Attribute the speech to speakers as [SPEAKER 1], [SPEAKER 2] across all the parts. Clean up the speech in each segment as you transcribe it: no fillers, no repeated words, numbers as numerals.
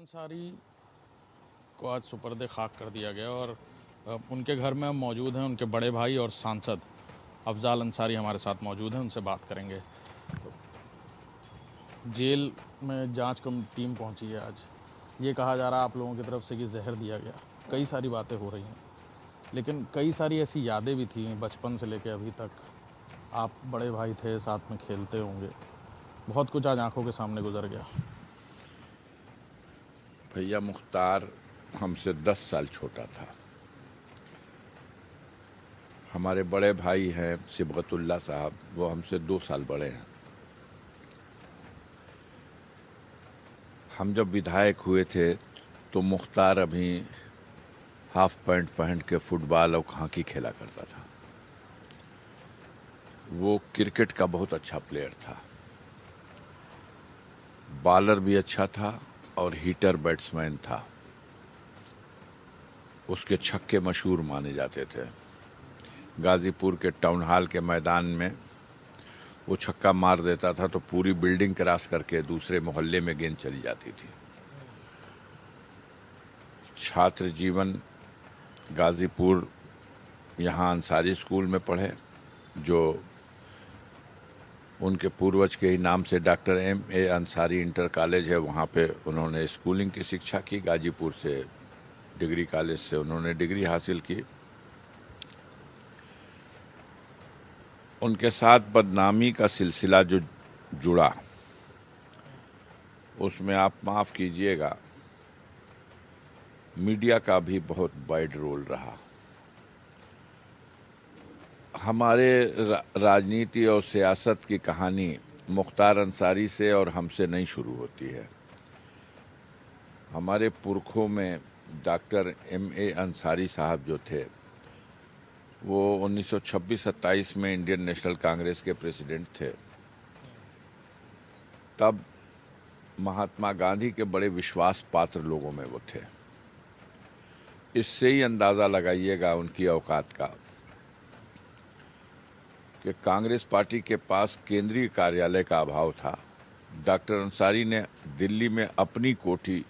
[SPEAKER 1] अंसारी को आज सुपर्द खाक कर दिया गया और उनके घर में हम मौजूद हैं। उनके बड़े भाई और सांसद अफजाल अंसारी हमारे साथ मौजूद हैं, उनसे बात करेंगे। जेल में जांच टीम पहुंची है आज। ये कहा जा रहा है आप लोगों की तरफ से कि जहर दिया गया। कई सारी बातें हो रही हैं, लेकिन कई सारी ऐसी यादें भी थी बचपन से लेकर अभी तक। आप बड़े भाई थे, साथ में खेलते होंगे, बहुत कुछ आज आंखों के सामने गुजर गया।
[SPEAKER 2] भैया मुख्तार हमसे 10 साल छोटा था। हमारे बड़े भाई हैं सिबगतुल्ला साहब, वो हमसे 2 साल बड़े हैं। हम जब विधायक हुए थे तो मुख्तार अभी हाफ पैंट पहन के फुटबॉल और हॉकी खेला करता था। वो क्रिकेट का बहुत अच्छा प्लेयर था, बॉलर भी अच्छा था और हिटर बैट्समैन था। उसके छक्के मशहूर माने जाते थे। गाजीपुर के टाउन हॉल के मैदान में वो छक्का मार देता था तो पूरी बिल्डिंग क्रॉस करके दूसरे मोहल्ले में गेंद चली जाती थी। छात्र जीवन गाजीपुर यहाँ अंसारी स्कूल में पढ़े, जो उनके पूर्वज के ही नाम से doctor M.A. Ansari inter college है, वहाँ पे उन्होंने स्कूलिंग की शिक्षा की। गाजीपुर से डिग्री कॉलेज से उन्होंने डिग्री हासिल की। उनके साथ बदनामी का सिलसिला जो जुड़ा, उसमें आप माफ़ कीजिएगा, मीडिया का भी बहुत वाइड रोल रहा। हमारे राजनीति और सियासत की कहानी मुख्तार अंसारी से और हमसे नहीं शुरू होती है। हमारे पुरखों में डॉक्टर M.A. अंसारी साहब जो थे, वो 1926-27 में इंडियन नेशनल कांग्रेस के प्रेसिडेंट थे। तब महात्मा गांधी के बड़े विश्वास पात्र लोगों में वो थे। इससे ही अंदाज़ा लगाइएगा उनकी औकात का कि कांग्रेस पार्टी के पास केंद्रीय कार्यालय का अभाव था। डॉक्टर अंसारी ने दिल्ली में अपनी कोठी,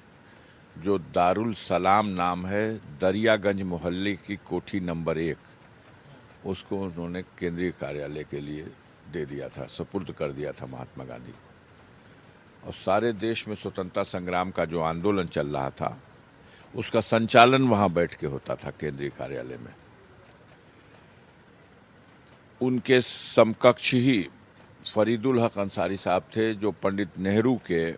[SPEAKER 2] जो दारुल सलाम नाम है, दरियागंज मोहल्ले की कोठी नंबर 1, उसको उन्होंने केंद्रीय कार्यालय के लिए दे दिया था, सुपुर्द कर दिया था महात्मा गांधी को। और सारे देश में स्वतंत्रता संग्राम का जो आंदोलन चल रहा था, उसका संचालन वहाँ बैठ के होता था केंद्रीय कार्यालय में। उनके समकक्ष ही फरीदुल हक अंसारी साहब थे, जो पंडित नेहरू के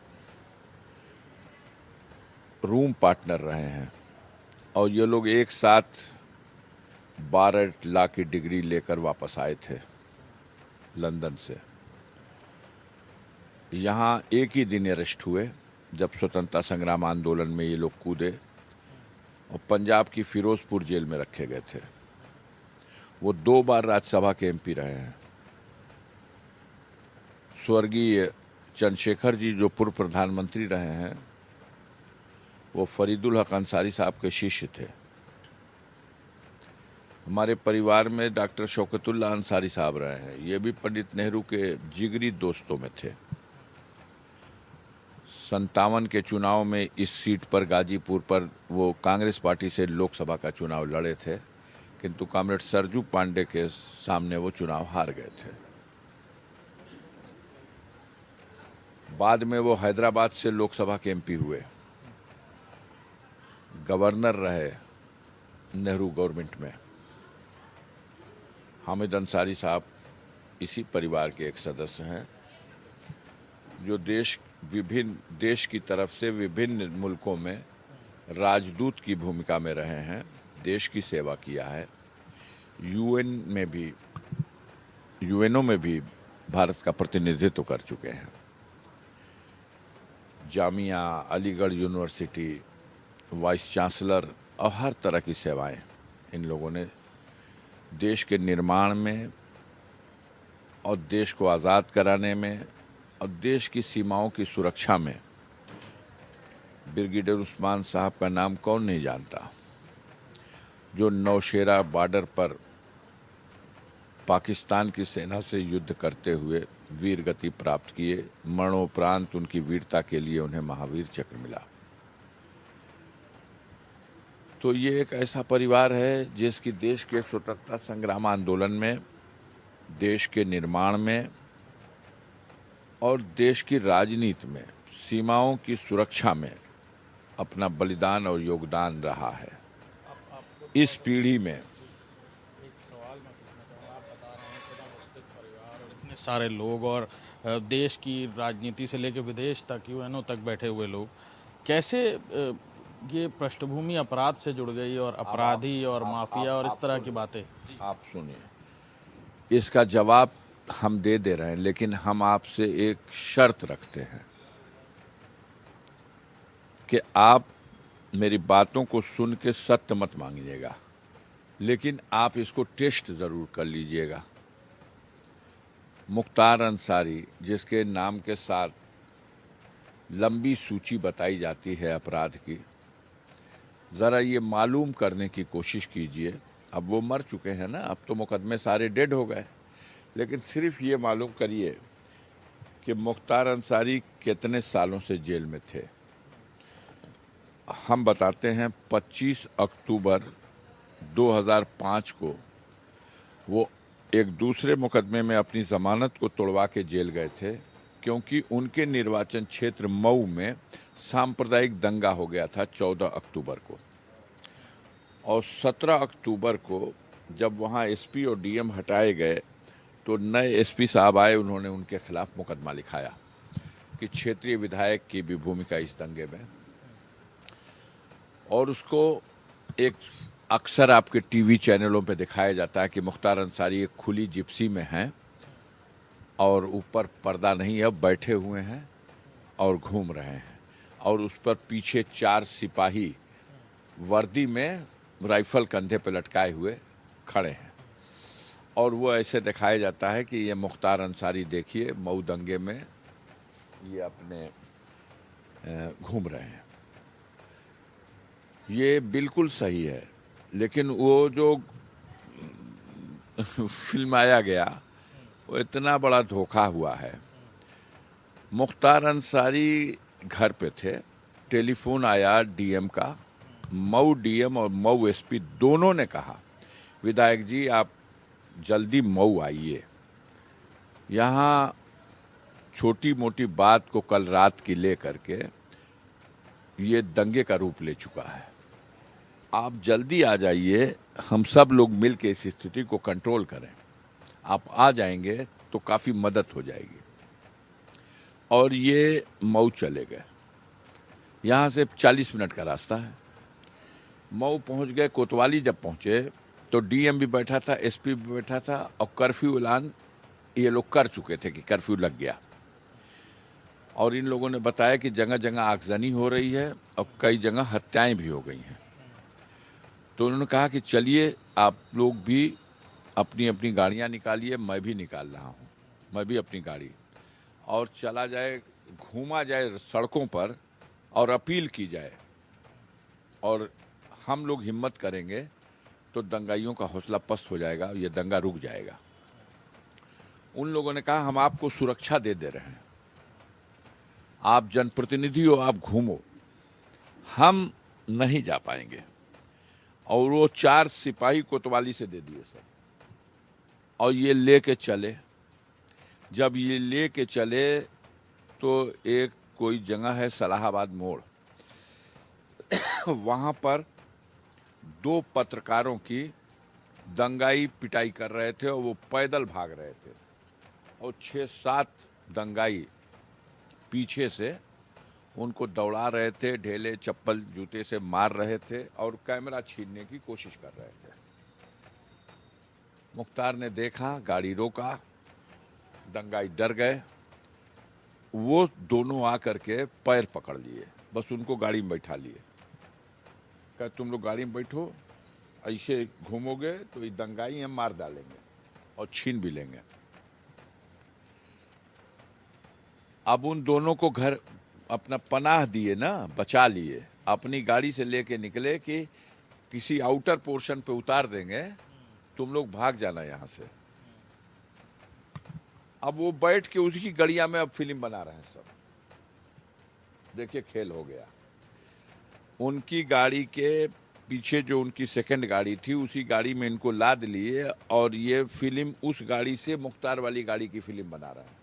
[SPEAKER 2] रूम पार्टनर रहे हैं, और ये लोग एक साथ 12 लॉ की डिग्री लेकर वापस आए थे लंदन से। यहाँ एक ही दिन अरेस्ट हुए जब स्वतंत्रता संग्राम आंदोलन में ये लोग कूदे, और पंजाब की फिरोजपुर जेल में रखे गए थे। वो 2 बार राज्यसभा के MP रहे हैं। स्वर्गीय चंद्रशेखर जी जो पूर्व प्रधानमंत्री रहे हैं, वो फरीदुल हक अंसारी साहब के शिष्य थे। हमारे परिवार में डॉक्टर शौकतुल्ला अंसारी साहब रहे हैं, ये भी पंडित नेहरू के जिगरी दोस्तों में थे। 57 के चुनाव में इस सीट पर, गाजीपुर पर, वो कांग्रेस पार्टी से लोकसभा का चुनाव लड़े थे, किंतु कॉमरेड सरजू पांडे के सामने वो चुनाव हार गए थे। बाद में वो हैदराबाद से लोकसभा के MP हुए, गवर्नर रहे नेहरू गवर्नमेंट में। हामिद अंसारी साहब इसी परिवार के एक सदस्य हैं, जो देश की तरफ से विभिन्न मुल्कों में राजदूत की भूमिका में रहे हैं, देश की सेवा किया है। यूएनओ में भी भारत का प्रतिनिधित्व कर चुके हैं। Jamia, Aligarh university, vice chancellor और हर तरह की सेवाएं इन लोगों ने देश के निर्माण में और देश को आज़ाद कराने में और देश की सीमाओं की सुरक्षा में। ब्रिगेडियर उस्मान साहब का नाम कौन नहीं जानता, जो नौशेरा बॉर्डर पर पाकिस्तान की सेना से युद्ध करते हुए वीर गति प्राप्त किए। मरणोपरांत उनकी वीरता के लिए उन्हें महावीर चक्र मिला। तो ये एक ऐसा परिवार है जिसकी देश के स्वतंत्रता संग्राम आंदोलन में, देश के निर्माण में और देश की राजनीति में, सीमाओं की सुरक्षा में अपना बलिदान और योगदान रहा है। इस पीढ़ी में
[SPEAKER 1] एक सवाल मैं पूछना चाहूँगा। आप बता रहे हैं इतना मुस्तिक परिवार और इतने सारे लोग और देश की राजनीति से लेकर विदेश तक, यूएनओ तक बैठे हुए लोग, कैसे ये पृष्ठभूमि अपराध से जुड़ गई और अपराधी और माफिया और इस तरह की बातें?
[SPEAKER 2] आप सुनिए, इसका जवाब हम दे रहे हैं, लेकिन हम आपसे एक शर्त रखते हैं कि आप मेरी बातों को सुन के सत्य मत मांगिएगा, लेकिन आप इसको टेस्ट जरूर कर लीजिएगा। मुख्तार अंसारी, जिसके नाम के साथ लंबी सूची बताई जाती है अपराध की, ज़रा ये मालूम करने की कोशिश कीजिए। अब वो मर चुके हैं ना, अब तो मुकदमे सारे डेड हो गए, लेकिन सिर्फ ये मालूम करिए कि मुख्तार अंसारी कितने सालों से जेल में थे। हम बताते हैं 25 अक्टूबर 2005 को वो एक दूसरे मुकदमे में अपनी जमानत को तोड़वा के जेल गए थे, क्योंकि उनके निर्वाचन क्षेत्र मऊ में सांप्रदायिक दंगा हो गया था 14 अक्टूबर को। और 17 अक्टूबर को जब वहाँ एसपी और डीएम हटाए गए तो नए एसपी साहब आए, उन्होंने उनके खिलाफ मुकदमा लिखाया कि क्षेत्रीय विधायक की भी भूमिका इस दंगे में। और उसको एक अक्सर आपके टीवी चैनलों पे दिखाया जाता है कि मुख्तार अंसारी एक खुली जिप्सी में हैं और ऊपर पर्दा नहीं है, बैठे हुए हैं और घूम रहे हैं, और उस पर पीछे 4 सिपाही वर्दी में राइफल कंधे पे लटकाए हुए खड़े हैं। और वो ऐसे दिखाया जाता है कि ये मुख्तार अंसारी देखिए मऊ दंगे में ये अपने घूम रहे हैं। ये बिल्कुल सही है, लेकिन वो जो फिल्माया गया वो इतना बड़ा धोखा हुआ है। मुख्तार अंसारी घर पे थे, टेलीफोन आया डीएम का, मऊ डीएम और मऊ एसपी दोनों ने कहा विधायक जी आप जल्दी मऊ आइए, यहाँ छोटी मोटी बात को कल रात की ले करके ये दंगे का रूप ले चुका है, आप जल्दी आ जाइए, हम सब लोग मिल के इस स्थिति को कंट्रोल करें। आप आ जाएंगे तो काफ़ी मदद हो जाएगी। और ये मऊ चले गए, यहाँ से 40 मिनट का रास्ता है। मऊ पहुँच गए, कोतवाली जब पहुँचे तो डीएम भी बैठा था, एसपी भी बैठा था, और कर्फ्यू ऐलान ये लोग कर चुके थे कि कर्फ्यू लग गया। और इन लोगों ने बताया कि जगह जगह आगजनी हो रही है और कई जगह हत्याएं भी हो गई हैं। तो उन्होंने कहा कि चलिए आप लोग भी अपनी अपनी गाड़ियां निकालिए, मैं भी निकाल रहा हूं, मैं भी अपनी गाड़ी, और चला जाए, घूमा जाए सड़कों पर और अपील की जाए, और हम लोग हिम्मत करेंगे तो दंगाइयों का हौसला पस्त हो जाएगा, ये दंगा रुक जाएगा। उन लोगों ने कहा हम आपको सुरक्षा दे रहे हैं, आप जनप्रतिनिधि हो, आप घूमो, हम नहीं जा पाएंगे। और वो 4 सिपाही कोतवाली से दे दिए सर, और ये लेके चले। जब ये लेके चले तो एक कोई जगह है सलाहाबाद मोड़, वहाँ पर 2 पत्रकारों की दंगाई पिटाई कर रहे थे और वो पैदल भाग रहे थे, और 6-7 दंगाई पीछे से उनको दौड़ा रहे थे, ढेले चप्पल जूते से मार रहे थे और कैमरा छीनने की कोशिश कर रहे थे। मुख्तार ने देखा, गाड़ी रोका, दंगाई डर गए, वो दोनों आकर के पैर पकड़ लिए, बस उनको गाड़ी में बैठा लिए, कहा तुम लोग गाड़ी में बैठो, ऐसे घूमोगे तो ये दंगाई हम मार डालेंगे और छीन भी लेंगे। अब उन दोनों को घर अपना पनाह दिए ना, बचा लिए, अपनी गाड़ी से लेके निकले कि किसी आउटर पोर्शन पे उतार देंगे, तुम लोग भाग जाना यहां से। अब वो बैठ के उसी गड़िया में अब फिल्म बना रहे हैं सब। देखिए खेल हो गया। उनकी गाड़ी के पीछे जो उनकी सेकंड गाड़ी थी उसी गाड़ी में इनको लाद लिए और ये फिल्म उस गाड़ी से मुख्तार वाली गाड़ी की फिल्म बना रहा है।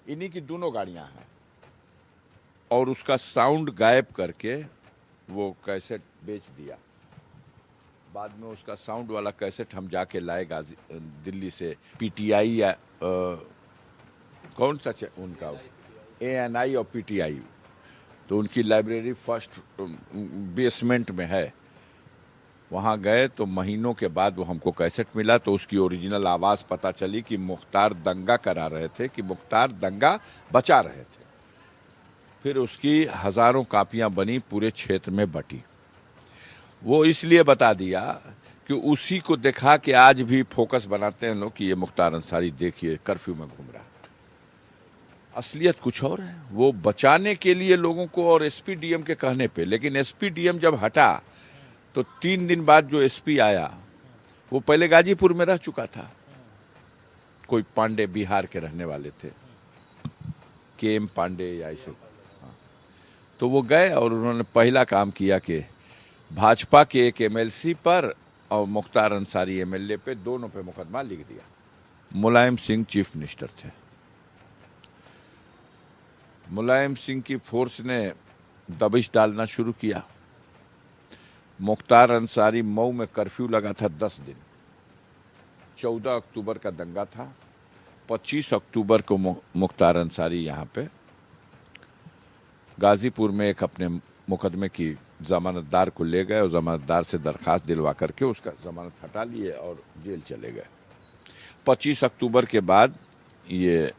[SPEAKER 2] इन्हीं की दोनों गाड़ियां हैं और उसका साउंड गायब करके वो कैसेट बेच दिया। बाद में उसका साउंड वाला कैसेट हम जाके लाए दिल्ली से, पीटीआई या कौन सा उनका ANI और पीटीआई, तो उनकी लाइब्रेरी फर्स्ट बेसमेंट में है। वहाँ गए तो महीनों के बाद वो हमको कैसेट मिला तो उसकी ओरिजिनल आवाज़ पता चली कि मुख्तार दंगा करा रहे थे, कि मुख्तार दंगा बचा रहे थे। फिर उसकी हज़ारों कापियाँ बनी, पूरे क्षेत्र में बटी। वो इसलिए बता दिया कि उसी को दिखा कि आज भी फोकस बनाते हैं लोग कि ये मुख्तार अंसारी देखिए कर्फ्यू में घूम रहा है। असलियत कुछ और है। वो बचाने के लिए लोगों को और SP-DM के कहने पे, लेकिन SP-DM जब हटा तो 3 दिन बाद जो SP आया वो पहले गाजीपुर में रह चुका था। कोई पांडे, बिहार के रहने वाले थे, KM पांडे या ऐसे। तो वो गए और उन्होंने पहला काम किया कि भाजपा के एक MLC पर और मुख्तार अंसारी MLA पे, दोनों पे मुकदमा लिख दिया। मुलायम सिंह चीफ मिनिस्टर थे। मुलायम सिंह की फोर्स ने दबिश डालना शुरू किया। मुख्तार अंसारी मऊ में कर्फ्यू लगा था 10 दिन। 14 अक्टूबर का दंगा था। 25 अक्टूबर को मुख्तार अंसारी यहाँ पे गाजीपुर में एक अपने मुकदमे की जमानतदार को ले गए और जमानतदार से दरखास्त दिलवा करके उसका जमानत हटा लिए और जेल चले गए। 25 अक्टूबर के बाद ये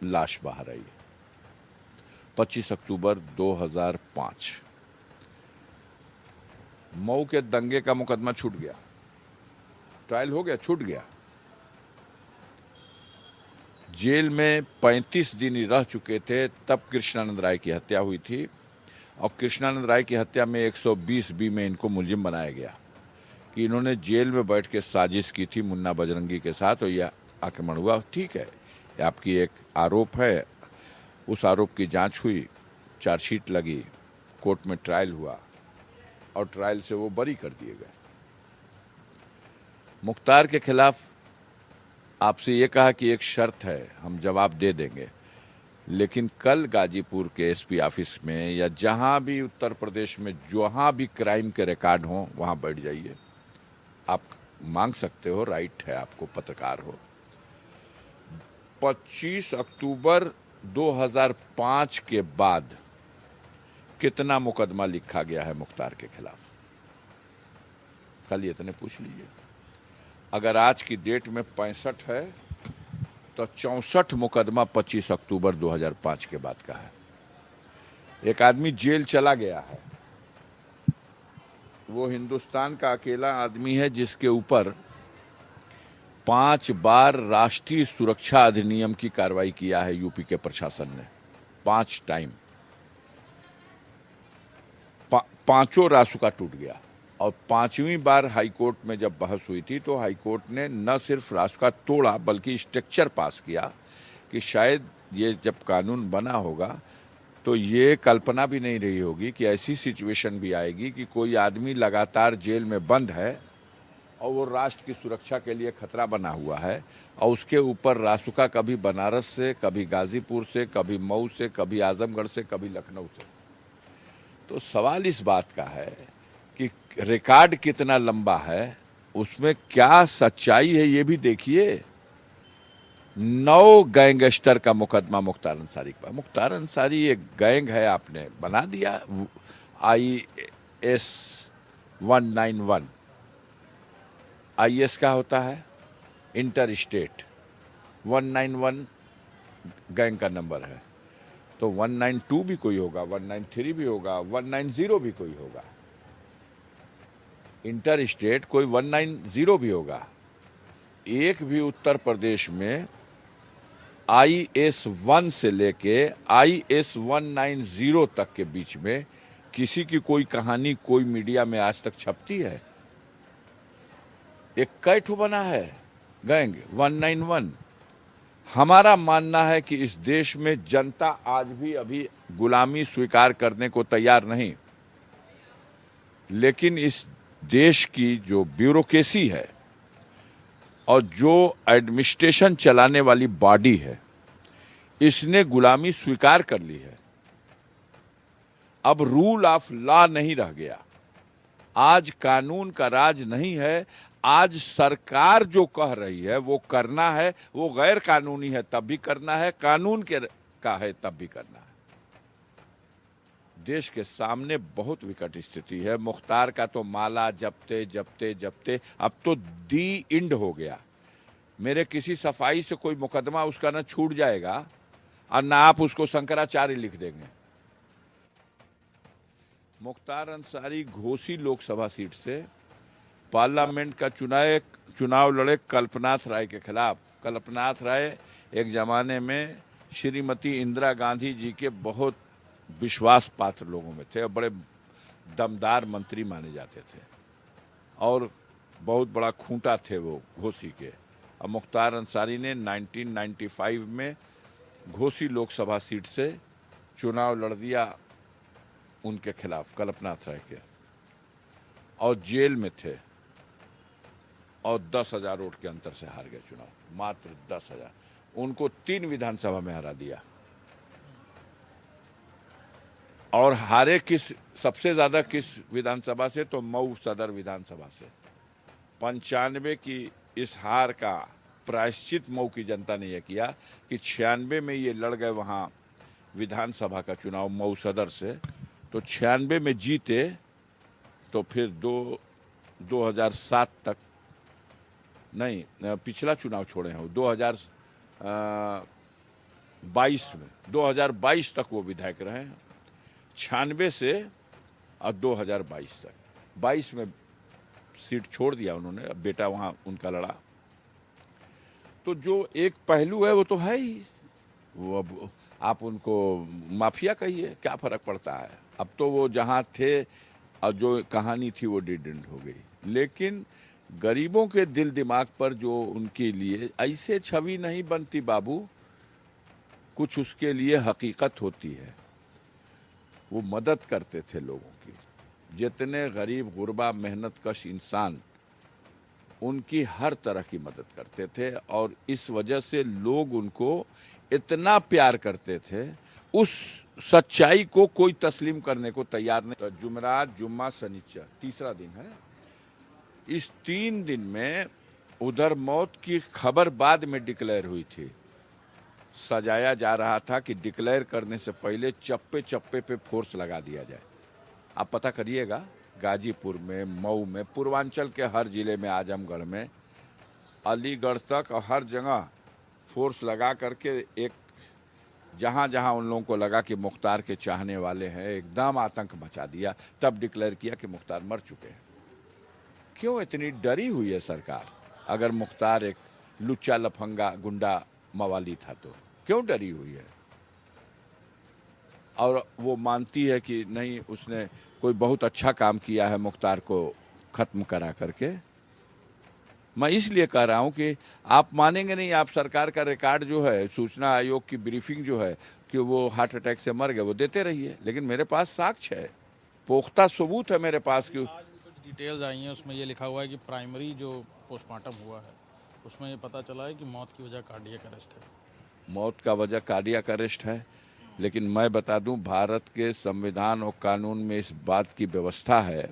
[SPEAKER 2] लाश बाहर आई। 25 अक्टूबर 2005 मऊ के दंगे का मुकदमा छूट गया, ट्रायल हो गया, छूट गया। जेल में 35 दिन ही रह चुके थे तब कृष्णानंद राय की हत्या हुई थी और कृष्णानंद राय की हत्या में 120B में इनको मुलजिम बनाया गया कि इन्होंने जेल में बैठ के साजिश की थी मुन्ना बजरंगी के साथ और यह आक्रमण हुआ। ठीक है, ये आपकी एक आरोप है, उस आरोप की जांच हुई, चार्जशीट लगी, कोर्ट में ट्रायल हुआ और ट्रायल से वो बरी कर दिए गए। मुख्तार के खिलाफ आपसे ये कहा कि एक शर्त है, हम जवाब दे देंगे, लेकिन कल गाजीपुर के SP ऑफिस में या जहां भी उत्तर प्रदेश में जहां भी क्राइम के रिकॉर्ड हों वहां बैठ जाइए। आप मांग सकते हो, राइट है आपको, पत्रकार हो। 25 अक्टूबर 2005 के बाद कितना मुकदमा लिखा गया है मुख्तार के खिलाफ, कल इतने पूछ लीजिए। अगर आज की डेट में 65 है तो 64 मुकदमा 25 अक्टूबर 2005 के बाद का है। एक आदमी जेल चला गया है, वो हिंदुस्तान का अकेला आदमी है जिसके ऊपर 5 बार राष्ट्रीय सुरक्षा अधिनियम की कार्रवाई किया है यूपी के प्रशासन ने। 5 टाइम, पांचों रासुका टूट गया और 5वीं बार हाईकोर्ट में जब बहस हुई थी तो हाईकोर्ट ने न सिर्फ रासुका तोड़ा बल्कि स्ट्रक्चर पास किया कि शायद ये जब कानून बना होगा तो ये कल्पना भी नहीं रही होगी कि ऐसी सिचुएशन भी आएगी कि कोई आदमी लगातार जेल में बंद है और वो राष्ट्र की सुरक्षा के लिए खतरा बना हुआ है और उसके ऊपर रासुका कभी बनारस से, कभी गाजीपुर से, कभी मऊ से, कभी आजमगढ़ से, कभी लखनऊ से। तो सवाल इस बात का है कि रिकॉर्ड कितना लंबा है, उसमें क्या सच्चाई है ये भी देखिए। 9 गैंगस्टर का मुकदमा मुख्तार अंसारी के पास। मुख्तार अंसारी एक गैंग है, आपने बना दिया IS 191। IS का होता है इंटर स्टेट, 191 गैंग का नंबर है, तो 192 भी कोई होगा, 193 भी होगा, 190 भी कोई होगा। इंटर स्टेट कोई 190 भी होगा। एक भी उत्तर प्रदेश में IS 1 से लेके IS 190 तक के बीच में किसी की कोई कहानी कोई मीडिया में आज तक छपती है? एक कैठो बना है गैंग 191। हमारा मानना है कि इस देश में जनता आज भी अभी गुलामी स्वीकार करने को तैयार नहीं। लेकिन इस देश की जो ब्यूरोक्रेसी है और जो एडमिनिस्ट्रेशन चलाने वाली बॉडी है, इसने गुलामी स्वीकार कर ली है। अब रूल ऑफ लॉ नहीं रह गया, आज कानून का राज नहीं है। आज सरकार जो कह रही है वो करना है, वो गैर कानूनी है तब भी करना है, कानून के का है तब भी करना है। देश के सामने बहुत विकट स्थिति है। मुख्तार का तो माला जपते जपते जपते अब तो दी इंड हो गया। मेरे किसी सफाई से कोई मुकदमा उसका ना छूट जाएगा और ना आप उसको शंकराचार्य लिख देंगे। मुख्तार अंसारी घोसी लोकसभा सीट से पार्लियामेंट का चुनाव लड़े कल्पनाथ राय के खिलाफ। कल्पनाथ राय एक जमाने में श्रीमती इंदिरा गांधी जी के बहुत विश्वास पात्र लोगों में थे और बड़े दमदार मंत्री माने जाते थे और बहुत बड़ा खूंटा थे वो घोसी के। और मुख्तार अंसारी ने 1995 में घोसी लोकसभा सीट से चुनाव लड़ दिया उनके खिलाफ, कल्पनाथ राय के, और जेल में थे और 10,000 वोट के अंतर से हार गए चुनाव, मात्र 10,000। उनको 3 विधानसभा में हरा दिया और हारे सबसे ज्यादा किस विधानसभा से, तो मऊ सदर विधानसभा से। 95 की इस हार का प्रायश्चित मऊ की जनता ने यह किया कि 96 में ये लड़ गए वहां विधानसभा का चुनाव मऊ सदर से, तो 96 में जीते, तो फिर 2007 तक नहीं, पिछला चुनाव छोड़े हैं, 2022 तक वो विधायक रहे हैं, 96 से और 2022 तक। 22 में सीट छोड़ दिया उन्होंने, अब बेटा वहां उनका लड़ा। तो जो एक पहलू है वो तो है ही, वो अब आप उनको माफिया कहिए, क्या फर्क पड़ता है। अब तो वो जहां थे और जो कहानी थी वो डेड एंड हो गई। लेकिन गरीबों के दिल दिमाग पर जो उनके लिए ऐसे छवि नहीं बनती बाबू, कुछ उसके लिए हकीकत होती है। वो मदद करते थे लोगों की, जितने गरीब गुरबा मेहनत कश इंसान, उनकी हर तरह की मदद करते थे और इस वजह से लोग उनको इतना प्यार करते थे, उस सच्चाई को कोई तस्लीम करने को तैयार नहीं। तो जुमेरात, जुम्मा, शनिचर, तीसरा दिन है। इस 3 दिन में उधर मौत की खबर बाद में डिक्लेयर हुई थी। सजाया जा रहा था कि डिक्लेयर करने से पहले चप्पे चप्पे पे फोर्स लगा दिया जाए। आप पता करिएगा, गाजीपुर में, मऊ में, पूर्वांचल के हर जिले में, आजमगढ़ में, अलीगढ़ तक और हर जगह फोर्स लगा करके एक जहां जहां उन लोगों को लगा कि मुख्तार के चाहने वाले हैं, एकदम आतंक मचा दिया। तब डिक्लेयर किया कि मुख्तार मर चुके हैं। क्यों इतनी डरी हुई है सरकार? अगर मुख्तार एक लुच्चा लफंगा गुंडा मवाली था तो क्यों डरी हुई है? और वो मानती है कि नहीं, उसने कोई बहुत अच्छा काम किया है मुख्तार को खत्म करा करके। मैं इसलिए कह रहा हूं कि आप मानेंगे नहीं, आप सरकार का रिकॉर्ड जो है, सूचना आयोग की ब्रीफिंग जो है कि वो हार्ट अटैक से मर गए, वो देते रहिए, लेकिन मेरे पास साक्ष्य है, पुख्ता सबूत है मेरे पास। कि
[SPEAKER 1] आज कुछ डिटेल्स आई हैं, उसमें ये लिखा हुआ है कि प्राइमरी जो पोस्टमार्टम हुआ है उसमें ये पता चला है कि मौत की वजह कार्डियक अरेस्ट है।
[SPEAKER 2] मौत का वजह कार्डियक अरेस्ट है, लेकिन मैं बता दूं, भारत के संविधान और कानून में इस बात की व्यवस्था है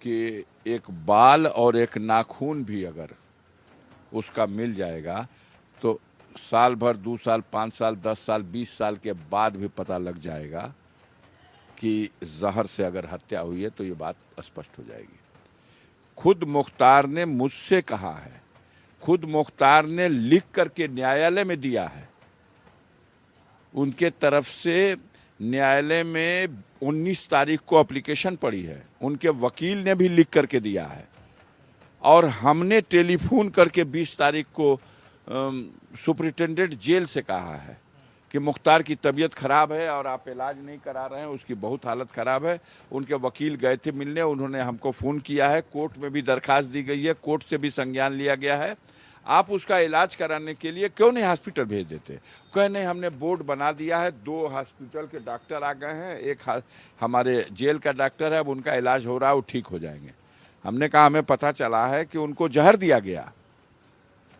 [SPEAKER 2] कि एक बाल और एक नाखून भी अगर उसका मिल जाएगा तो साल भर, 2 साल, 5 साल, 10 साल, 20 साल के बाद भी पता लग जाएगा कि जहर से अगर हत्या हुई है, तो ये बात स्पष्ट हो जाएगी। खुद मुख्तार ने मुझसे कहा है, खुद मुख्तार ने लिख करके न्यायालय में दिया है। उनके तरफ से न्यायालय में 19 तारीख को एप्लीकेशन पड़ी है, उनके वकील ने भी लिख करके दिया है, और हमने टेलीफोन करके 20 तारीख को सुपरिटेंडेंट जेल से कहा है कि मुख्तार की तबीयत खराब है और आप इलाज नहीं करा रहे हैं, उसकी बहुत हालत खराब है। उनके वकील गए थे मिलने, उन्होंने हमको फ़ोन किया है, कोर्ट में भी दरखास्त दी गई है, कोर्ट से भी संज्ञान लिया गया है। आप उसका इलाज कराने के लिए क्यों नहीं हॉस्पिटल भेज देते? कहे नहीं, हमने बोर्ड बना दिया है, 2 हॉस्पिटल के डॉक्टर आ गए हैं, एक हमारे जेल का डॉक्टर है, अब उनका इलाज हो रहा है, वो ठीक हो जाएंगे। हमने कहा हमें पता चला है कि उनको जहर दिया गया।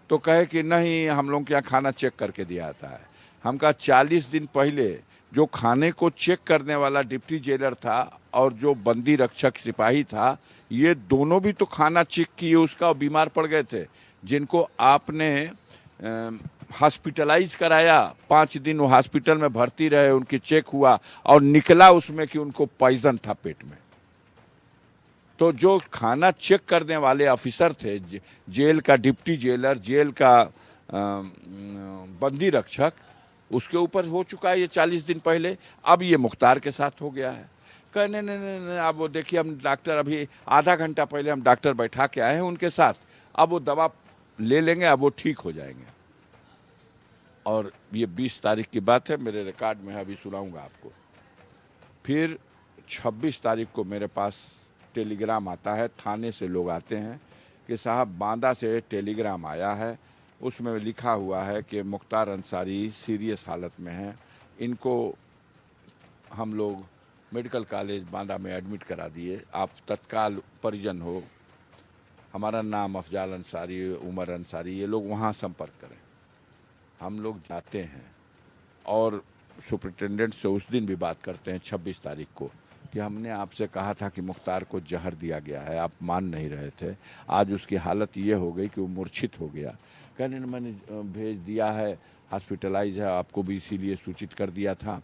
[SPEAKER 2] तो कहे कि नहीं, हम लोग के यहाँ खाना चेक करके दिया जाता है। हम कहा 40 दिन पहले जो खाने को चेक करने वाला डिप्टी जेलर था और जो बंदी रक्षक सिपाही था, ये दोनों भी तो खाना चेक किए उसका और बीमार पड़ गए थे, जिनको आपने हॉस्पिटलाइज कराया। 5 दिन वो हॉस्पिटल में भर्ती रहे, उनकी चेक हुआ और निकला उसमें कि उनको पॉइजन था पेट में। तो जो खाना चेक करने वाले ऑफिसर थे, जेल का डिप्टी जेलर, जेल का बंदी रक्षक, उसके ऊपर हो चुका है ये 40 दिन पहले। अब ये मुख्तार के साथ हो गया है। कहे नहीं नहीं नहीं, अब वो देखिए, हम डॉक्टर अभी आधा घंटा पहले हम डॉक्टर बैठा के आए हैं उनके साथ, अब वो दवा ले लेंगे, अब वो ठीक हो जाएंगे। और ये 20 तारीख की बात है, मेरे रिकॉर्ड में है, अभी सुनाऊंगा आपको। फिर 26 तारीख को मेरे पास टेलीग्राम आता है, थाने से लोग आते हैं कि साहब बांदा से टेलीग्राम आया है, उसमें लिखा हुआ है कि मुख्तार अंसारी सीरियस हालत में है, इनको हम लोग मेडिकल कॉलेज बांदा में एडमिट करा दिए, आप तत्काल परिजन हो, हमारा नाम अफजाल अंसारी, उमर अंसारी, ये लोग वहाँ संपर्क करें। हम लोग जाते हैं और सुपरिटेंडेंट से उस दिन भी बात करते हैं 26 तारीख को कि हमने आपसे कहा था कि मुख्तार को जहर दिया गया है, आप मान नहीं रहे थे, आज उसकी हालत ये हो गई कि वो मूर्छित हो गया। कहने मैंने भेज दिया है, हॉस्पिटलाइज है, आपको भी इसीलिए सूचित कर दिया था,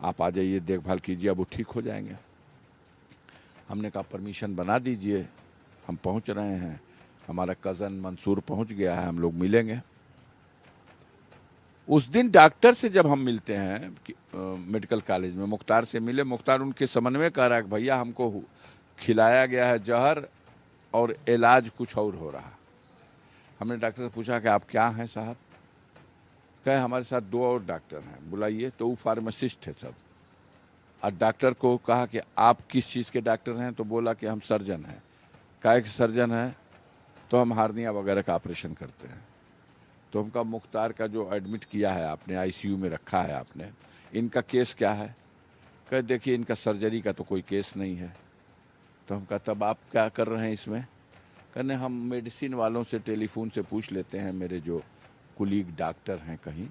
[SPEAKER 2] आप आ जाइए, देखभाल कीजिए, अब वो ठीक हो जाएंगे। हमने कहा परमिशन बना दीजिए, हम पहुंच रहे हैं, हमारा कज़न मंसूर पहुंच गया है, हम लोग मिलेंगे। उस दिन डॉक्टर से जब हम मिलते हैं मेडिकल कॉलेज में, मुख्तार से मिले, मुख्तार उनके समन्वय कह रहा है कि भैया हमको खिलाया गया है जहर और इलाज कुछ और हो रहा। हमने डॉक्टर से पूछा कि आप क्या हैं साहब? कहे हमारे साथ 2 और डॉक्टर हैं, बुलाइए। तो वो फार्मासिस्ट थे सब। और डॉक्टर को कहा कि आप किस चीज़ के डॉक्टर हैं? तो बोला कि हम सर्जन हैं। कहा कि सर्जन है तो हम हार्निया वगैरह का ऑपरेशन करते हैं। तो हमका मुख्तार का जो एडमिट किया है आपने, आईसीयू में रखा है आपने, इनका केस क्या है? कहे देखिए इनका सर्जरी का तो कोई केस नहीं है। तो हम कहा तब आप क्या कर रहे हैं इसमें? कहने हम मेडिसिन वालों से टेलीफोन से पूछ लेते हैं, मेरे जो कुलीग डॉक्टर हैं कहीं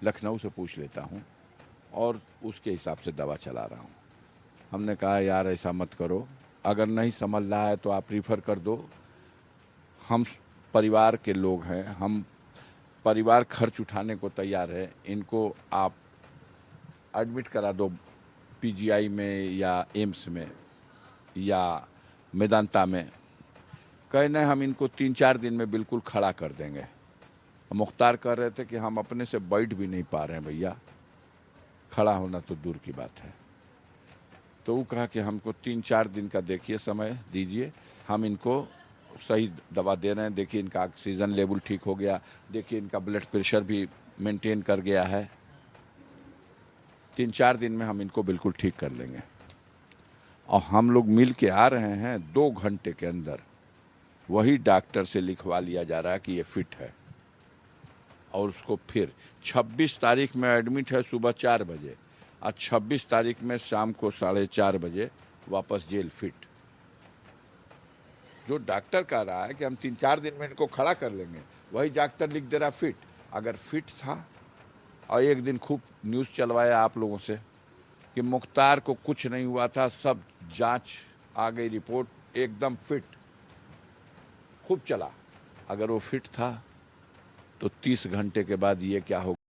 [SPEAKER 2] लखनऊ से पूछ लेता हूँ और उसके हिसाब से दवा चला रहा हूँ। हमने कहा यार ऐसा मत करो, अगर नहीं समझ रहा है तो आप रिफ़र कर दो, हम परिवार के लोग हैं, हम परिवार खर्च उठाने को तैयार है, इनको आप एडमिट करा दो पीजीआई में या एम्स में या मेदांता में। कहे नहीं, हम इनको 3-4 दिन में बिल्कुल खड़ा कर देंगे। मुख्तार कह रहे थे कि हम अपने से बैठ भी नहीं पा रहे हैं भैया, खड़ा होना तो दूर की बात है। तो वो कहा कि हमको 3-4 दिन का देखिए समय दीजिए, हम इनको सही दवा दे रहे हैं, देखिए इनका ऑक्सीजन लेवल ठीक हो गया, देखिए इनका ब्लड प्रेशर भी मेंटेन कर गया है, 3-4 दिन में हम इनको बिल्कुल ठीक कर लेंगे। और हम लोग मिल के आ रहे हैं, 2 घंटे के अंदर वही डॉक्टर से लिखवा लिया जा रहा है कि ये फिट है। और उसको फिर 26 तारीख में एडमिट है सुबह 4 बजे और 26 तारीख में शाम को 4:30 बजे वापस जेल फिट। जो डॉक्टर कह रहा है कि हम 3-4 दिन में इनको खड़ा कर लेंगे, वही डॉक्टर लिख दे रहा फिट। अगर फिट था, और एक दिन खूब न्यूज़ चलवाया आप लोगों से कि मुख्तार को कुछ नहीं हुआ था, सब जांच आ गई, रिपोर्ट एकदम फिट, खूब चला। अगर वो फिट था तो 30 घंटे के बाद ये क्या हो